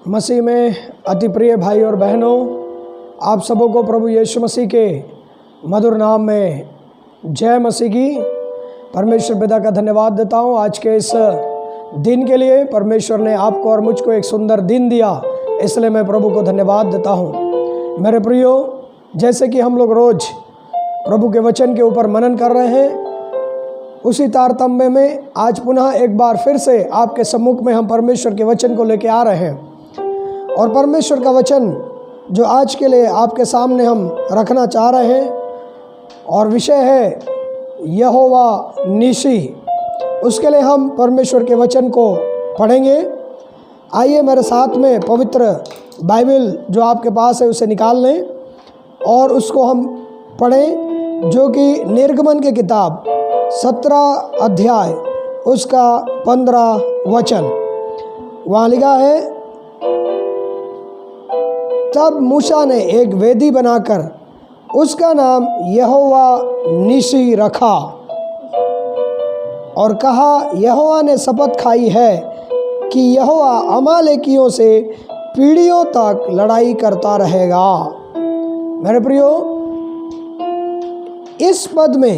मसीह में अति प्रिय भाई और बहनों, आप सबों को प्रभु यीशु मसीह के मधुर नाम में जय मसीह की। परमेश्वर पिता का धन्यवाद देता हूँ आज के इस दिन के लिए। परमेश्वर ने आपको और मुझको एक सुंदर दिन दिया, इसलिए मैं प्रभु को धन्यवाद देता हूँ। मेरे प्रियो, जैसे कि हम लोग रोज़ प्रभु के वचन के ऊपर मनन कर रहे हैं, उसी तारतम्य में आज पुनः एक बार फिर से आपके सम्मुख में हम परमेश्वर के वचन को लेके आ रहे हैं। और परमेश्वर का वचन जो आज के लिए आपके सामने हम रखना चाह रहे हैं, और विषय है यहोवा नीसी। उसके लिए हम परमेश्वर के वचन को पढ़ेंगे। आइए मेरे साथ में पवित्र बाइबल जो आपके पास है उसे निकाल लें और उसको हम पढ़ें, जो कि निर्गमन की किताब 17 अध्याय उसका 15 वचन। वहाँ लिखा है, तब मूसा ने एक वेदी बनाकर उसका नाम यहोवा नीसी रखा और कहा, यहोवा ने शपथ खाई है कि यहोवा अमालेकियों से पीढ़ियों तक लड़ाई करता रहेगा। मेरे प्रियो, इस पद में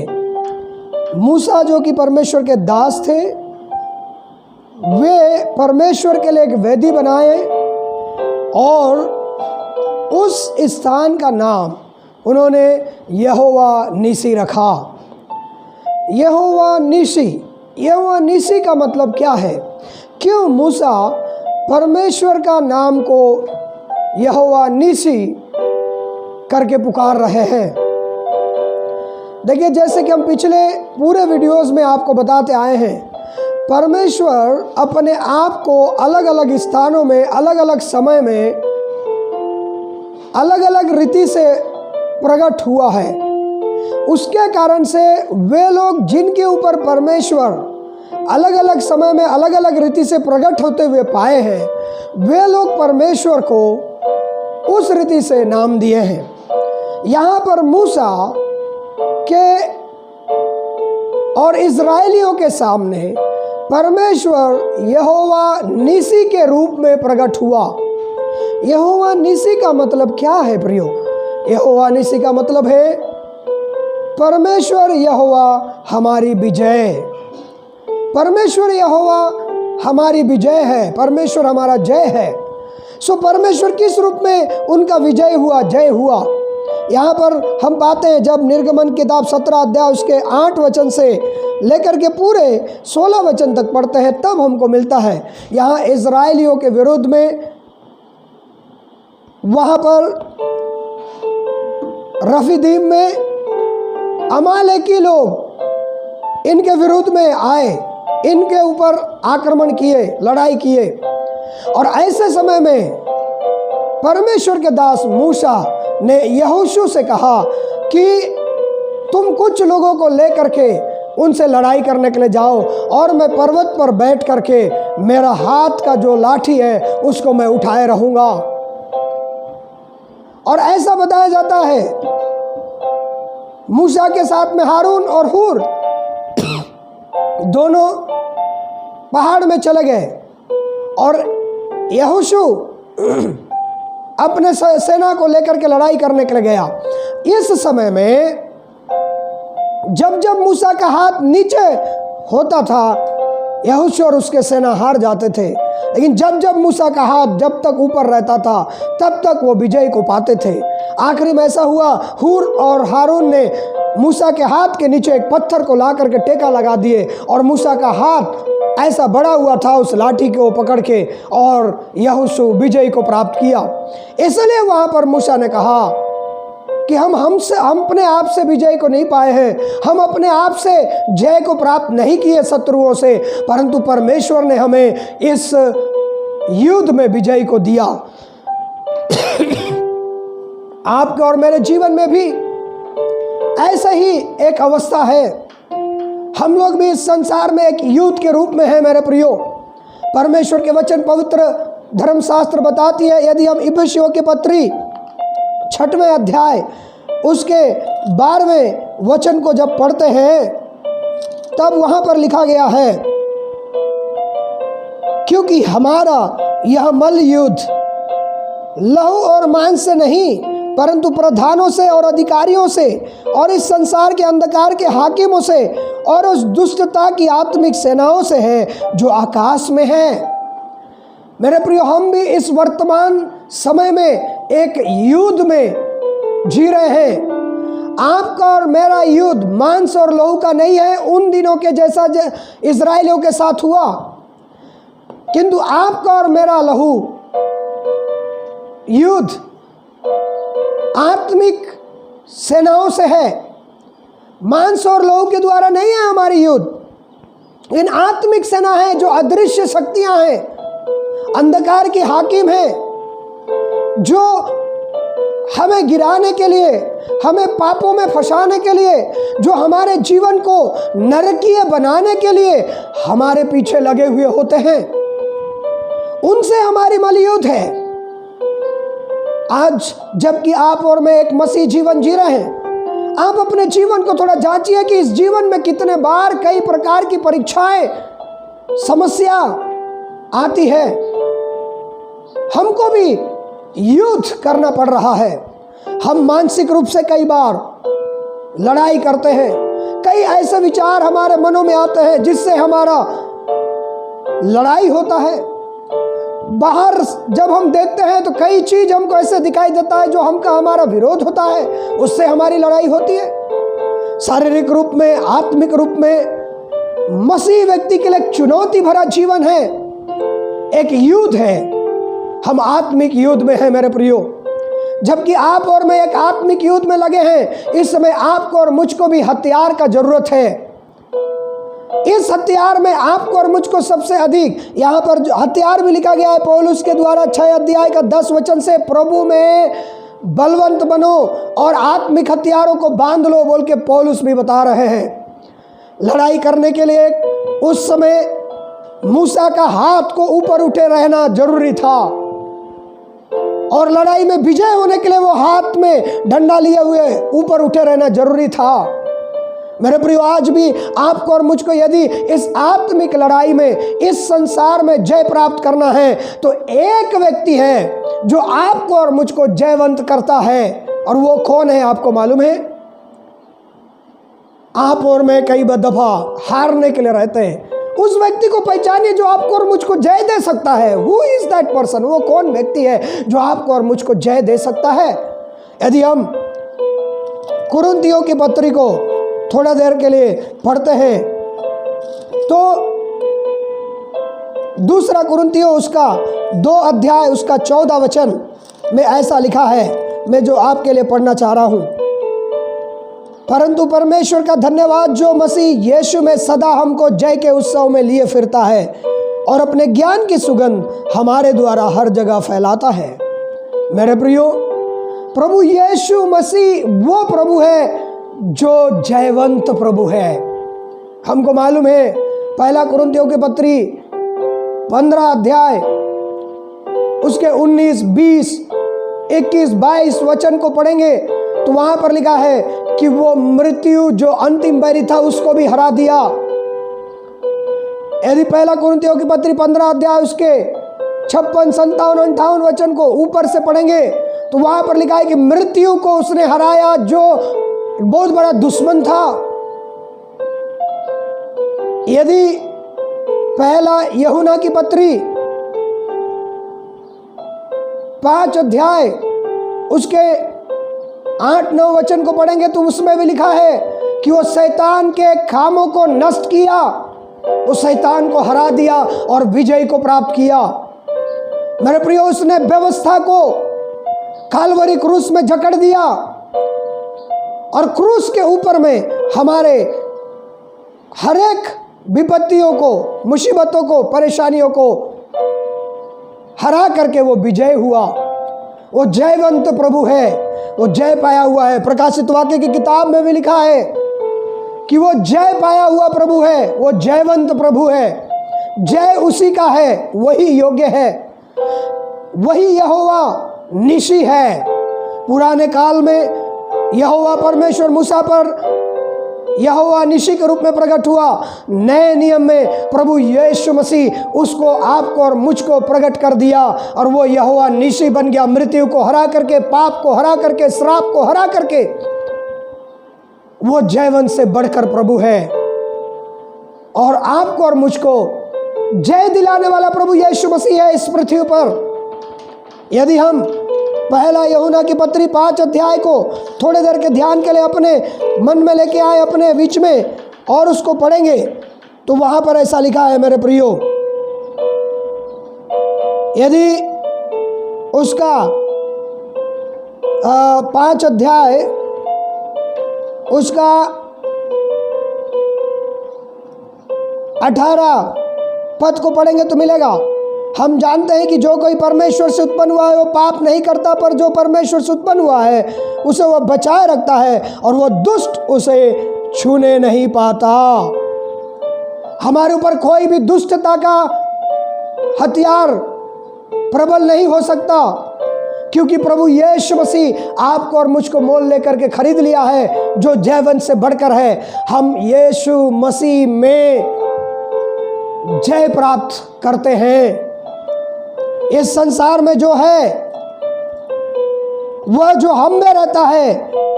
मूसा जो कि परमेश्वर के दास थे, वे परमेश्वर के लिए एक वेदी बनाए और उस स्थान का नाम उन्होंने यहोवा नीसी रखा। यहोवा नीसी का मतलब क्या है? क्यों मूसा परमेश्वर का नाम को यहोवा नीसी करके पुकार रहे हैं? देखिए, जैसे कि हम पिछले पूरे वीडियोस में आपको बताते आए हैं, परमेश्वर अपने आप को अलग अलग स्थानों में, अलग अलग समय में, अलग अलग रीति से प्रकट हुआ है। उसके कारण से वे लोग जिनके ऊपर परमेश्वर अलग अलग समय में अलग अलग रीति से प्रकट होते हुए पाए हैं, वे लोग परमेश्वर को उस रीति से नाम दिए हैं। यहाँ पर मूसा के और इज़राइलियों के सामने परमेश्वर यहोवा नीसी के रूप में प्रकट हुआ। यहोवा नीसी का मतलब क्या है प्रियो? यहोवा नीसी का मतलब है परमेश्वर यहोवा हमारी विजय। परमेश्वर यहोवा हमारी विजय है, परमेश्वर हमारा जय है। सो परमेश्वर किस रूप में उनका विजय हुआ, जय हुआ? यहाँ पर हम पाते हैं, जब निर्गमन किताब 17 अध्याय उसके 8 वचन से लेकर के पूरे 16 वचन तक पढ़ते हैं, तब हमको मिलता है यहाँ इज़राइलियों के विरुद्ध में, वहाँ पर रफीदीम में अमालेकी लोग इनके विरुद्ध में आए, इनके ऊपर आक्रमण किए, लड़ाई किए। और ऐसे समय में परमेश्वर के दास मूसा ने यहोशू से कहा कि तुम कुछ लोगों को लेकर के उनसे लड़ाई करने के लिए जाओ, और मैं पर्वत पर बैठ करके मेरा हाथ का जो लाठी है उसको मैं उठाए रहूँगा। और ऐसा बताया जाता है, मूसा के साथ में हारून और हूर दोनों पहाड़ में चले गए और यहोशू अपने सेना को लेकर के लड़ाई करने के लिए गया। इस समय में जब जब मूसा का हाथ नीचे होता था, यहोशू और उसके सेना हार जाते थे। लेकिन जब जब मूसा का हाथ जब तक ऊपर रहता था, तब तक वो विजय को पाते थे। आखिरी में ऐसा हुआ, हूर और हारून ने मूसा के हाथ के नीचे एक पत्थर को ला करके टेका लगा दिए, और मूसा का हाथ ऐसा बड़ा हुआ था उस लाठी को पकड़ के, और यहोशू विजय को प्राप्त किया। इसलिए वहाँ पर मूसा ने कहा कि हम अपने आप से विजय को नहीं पाए हैं, हम अपने आप से जय को प्राप्त नहीं किए शत्रुओं से, परंतु परमेश्वर ने हमें इस युद्ध में विजय को दिया। आपके और मेरे जीवन में भी ऐसा ही एक अवस्था है। हम लोग भी इस संसार में एक युद्ध के रूप में हैं मेरे प्रियो। परमेश्वर के वचन, पवित्र धर्मशास्त्र बताती है, यदि हम इफिसियों की पत्री 6वें अध्याय उसके 12वें वचन को जब पढ़ते हैं, तब वहाँ पर लिखा गया है, क्योंकि हमारा यह मल्ल युद्ध लहू और मांस से नहीं, परंतु प्रधानों से और अधिकारियों से और इस संसार के अंधकार के हाकिमों से और उस दुष्टता की आत्मिक सेनाओं से है जो आकाश में है। मेरे प्रियो, हम भी इस वर्तमान समय में एक युद्ध में जी रहे हैं। आपका और मेरा युद्ध मांस और लहू का नहीं है, उन दिनों के जैसा इजराइलियों के साथ हुआ, किंतु आपका और मेरा लहू युद्ध आत्मिक सेनाओं से है। मांस और लहू के द्वारा नहीं है हमारी युद्ध। इन आत्मिक सेना है जो अदृश्य शक्तियां हैं, अंधकार की हाकिम है, जो हमें गिराने के लिए, हमें पापों में फंसाने के लिए, जो हमारे जीवन को नरकीय बनाने के लिए हमारे पीछे लगे हुए होते हैं। उनसे हमारी मलयुद्ध है। आज जबकि आप और मैं एक मसीह जीवन जी रहे हैं, आप अपने जीवन को थोड़ा जांचिए कि इस जीवन में कितने बार कई प्रकार की परीक्षाएं, समस्या आती है। हमको भी युद्ध करना पड़ रहा है। हम मानसिक रूप से कई बार लड़ाई करते हैं। कई ऐसे विचार हमारे मनों में आते हैं जिससे हमारा लड़ाई होता है। बाहर जब हम देखते हैं तो कई चीज हमको ऐसे दिखाई देता है जो हमारा विरोध होता है, उससे हमारी लड़ाई होती है। शारीरिक रूप में, आत्मिक रूप में मसीह व्यक्ति के लिए एक चुनौती भरा जीवन है, एक युद्ध है। हम आत्मिक युद्ध में हैं मेरे प्रियो। जबकि आप और मैं एक आत्मिक युद्ध में लगे हैं, इस समय आपको और मुझको भी हथियार का जरूरत है। इस हथियार में आपको और मुझको सबसे अधिक, यहाँ पर जो हथियार भी लिखा गया है पौलुस के द्वारा 6 अध्याय का 10 वचन से, प्रभु में बलवंत बनो और आत्मिक हथियारों को बांध लो बोल के पौलुस भी बता रहे हैं। लड़ाई करने के लिए उस समय मूसा का हाथ को ऊपर उठे रहना जरूरी था, और लड़ाई में विजय होने के लिए वो हाथ में डंडा लिए हुए ऊपर उठे रहना जरूरी था। मेरे प्रियो, आज भी आपको और मुझको यदि इस आत्मिक लड़ाई में, इस संसार में जय प्राप्त करना है, तो एक व्यक्ति है जो आपको और मुझको जयवंत करता है, और वो कौन है आपको मालूम है? आप और मैं कई दफा हारने के लिए रहते हैं। उस व्यक्ति को पहचानिए जो आपको और मुझको जय दे सकता है। Who is that person? वो कौन व्यक्ति है जो आपको और मुझको जय दे सकता है? यदि हम कुरिन्थियों की पत्री को थोड़ा देर के लिए पढ़ते हैं तो दूसरा कुरिन्थियों उसका 2 अध्याय उसका 14 वचन में ऐसा लिखा है, मैं जो आपके लिए पढ़ना चाह रहा हूं। परंतु परमेश्वर का धन्यवाद जो मसीह यीशु में सदा हमको जय के उत्सव में लिए फिरता है और अपने ज्ञान की सुगंध हमारे द्वारा हर जगह फैलाता है। मेरे प्रियो, प्रभु यीशु मसीह वो प्रभु है जो जयवंत प्रभु है। हमको मालूम है, पहला कुरिन्थियों की पत्री 15 अध्याय उसके 19, 20, 21, 22 वचन को पढ़ेंगे तो वहां पर लिखा है कि वो मृत्यु जो अंतिम बैरी था उसको भी हरा दिया। यदि पहला कुरिन्थियों की पत्री 15 अध्याय उसके 56, 57, 58 वचन को ऊपर से पढ़ेंगे तो वहां पर लिखा है कि मृत्यु को उसने हराया जो बहुत बड़ा दुश्मन था। यदि पहला यूहन्ना की पत्री 5 अध्याय उसके 8-9 वचन को पढ़ेंगे तो उसमें भी लिखा है कि वो शैतान के कामों को नष्ट किया, वो शैतान को हरा दिया और विजय को प्राप्त किया। मेरे प्रियो, उसने व्यवस्था को काल्वरी क्रूस में जकड़ दिया और क्रूस के ऊपर में हमारे हर एक विपत्तियों को, मुसीबतों को, परेशानियों को हरा करके वो विजय हुआ। वो जयवंत प्रभु है, वो जय पाया हुआ है। प्रकाशित वाक्य की किताब में भी लिखा है कि वो जय पाया हुआ प्रभु है, वो जयवंत प्रभु है। जय उसी का है, वही योग्य है, वही यहोवा निशी है। पुराने काल में यहोवा परमेश्वर मूसा पर यहोवा निसी के रूप में प्रकट हुआ। नए नियम में प्रभु यीशु मसीह उसको आपको और मुझको प्रकट कर दिया और वो यहोवा निसी बन गया। मृत्यु को हरा करके, पाप को हरा करके, श्राप को हरा करके वो जयवंत से बढ़कर प्रभु है और आपको और मुझको जय दिलाने वाला प्रभु यीशु मसीह है इस पृथ्वी पर। यदि हम पहला यूहन्ना की पत्री 5 अध्याय को थोड़ी देर के ध्यान के लिए अपने मन में लेके आए, अपने बीच में, और उसको पढ़ेंगे तो वहां पर ऐसा लिखा है मेरे प्रियो, यदि उसका 5 अध्याय उसका 18 पद को पढ़ेंगे तो मिलेगा। हम जानते हैं कि जो कोई परमेश्वर से उत्पन्न हुआ है वो पाप नहीं करता, पर जो परमेश्वर से उत्पन्न हुआ है उसे वह बचाए रखता है और वह दुष्ट उसे छूने नहीं पाता। हमारे ऊपर कोई भी दुष्टता का हथियार प्रबल नहीं हो सकता, क्योंकि प्रभु यीशु मसीह आपको और मुझको मोल लेकर के खरीद लिया है, जो जयवंत से बढ़कर है। हम यीशु मसीह में जय प्राप्त करते हैं। इस संसार में जो है वह जो हम में रहता है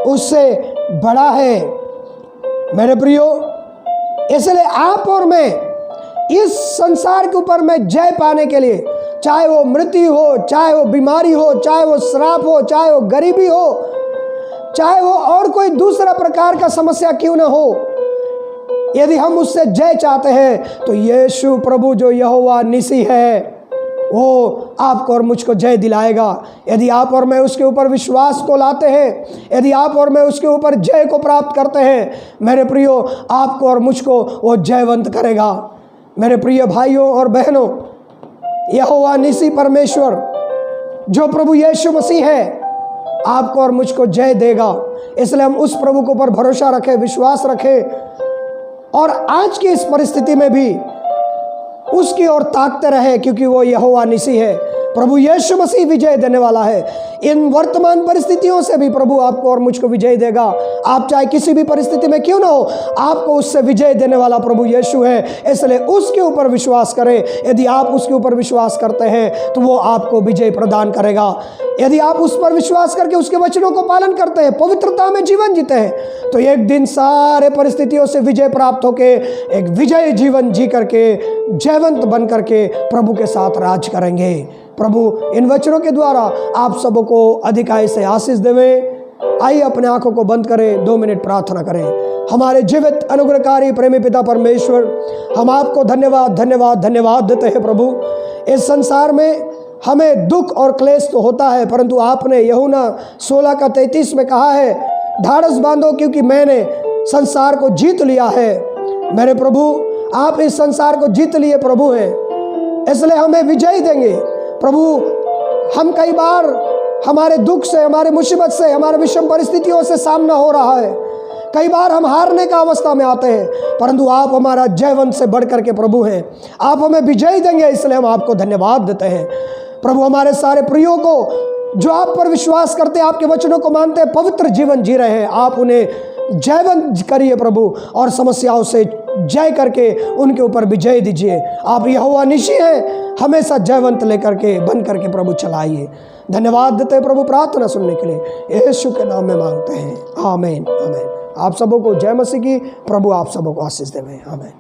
उससे बड़ा है मेरे प्रियो। इसलिए आप और मैं इस संसार के ऊपर में जय पाने के लिए, चाहे वो मृत्यु हो, चाहे वो बीमारी हो, चाहे वो श्राप हो, चाहे वो गरीबी हो, चाहे वो और कोई दूसरा प्रकार का समस्या क्यों ना हो, यदि हम उससे जय चाहते हैं तो यीशु प्रभु जो यहोवा निसी है वो आपको और मुझको जय दिलाएगा। यदि आप और मैं उसके ऊपर विश्वास को लाते हैं, यदि आप और मैं उसके ऊपर जय को प्राप्त करते हैं, मेरे प्रियो, आपको और मुझको वो जयवंत करेगा। मेरे प्रिय भाइयों और बहनों, यहोवा निसी परमेश्वर जो प्रभु यीशु मसीह है आपको और मुझको जय देगा। इसलिए हम उस प्रभु के ऊपर भरोसा रखें, विश्वास रखें और आज की इस परिस्थिति में भी उसकी ओर ताकते रहे, क्योंकि वो यहोवा निसी है। प्रभु यीशु मसीह विजय देने वाला है। इन वर्तमान परिस्थितियों से भी प्रभु आपको और मुझको विजय देगा। आप चाहे किसी भी परिस्थिति में क्यों ना हो, आपको उससे विजय देने वाला प्रभु यीशु है। इसलिए उसके ऊपर विश्वास करें। यदि आप उसके ऊपर विश्वास करते हैं तो वो आपको विजय प्रदान करेगा। यदि आप उस पर विश्वास करके उसके वचनों को पालन करते हैं, पवित्रता में जीवन जीते हैं, तो एक दिन सारे परिस्थितियों से विजय प्राप्त होके एक विजय जीवन जी करके, जयवंत बन करके प्रभु के साथ राज करेंगे। प्रभु इन वचनों के द्वारा आप सबको अधिकाई से आशीष देवे। आइए अपने आंखों को बंद करें, 2 मिनट प्रार्थना करें। हमारे जीवित अनुग्रहकारी प्रेमी पिता परमेश्वर, हम आपको धन्यवाद धन्यवाद धन्यवाद देते हैं प्रभु। इस संसार में हमें दुख और क्लेश तो होता है, परंतु आपने यूहन्ना 16:33 में कहा है, ढाढ़स बांधो क्योंकि मैंने संसार को जीत लिया है। मेरे प्रभु, आप इस संसार को जीत लिए प्रभु हैं, इसलिए हमें विजय देंगे प्रभु। हम कई बार हमारे दुख से, हमारे मुसीबत से, हमारे विषम परिस्थितियों से सामना हो रहा है, कई बार हम हारने का अवस्था में आते हैं, परंतु आप हमारा जयवंत से बढ़ करके प्रभु हैं। आप हमें विजय देंगे, इसलिए हम आपको धन्यवाद देते हैं प्रभु। हमारे सारे प्रियों को जो आप पर विश्वास करते, आपके वचनों को मानते, पवित्र जीवन जी रहे हैं, आप उन्हें जयवंत करिए प्रभु और समस्याओं से जय करके उनके ऊपर विजय दीजिए। आप यहोवा निसी हैं, हमेशा जयवंत लेकर के बन करके प्रभु चलाइए। धन्यवाद देते हैं प्रभु प्रार्थना सुनने के लिए, यीशु के नाम में मांगते हैं, आमीन आमीन। आप सबों को जय मसीह की। प्रभु आप सबों को आशीष देवे, आमीन।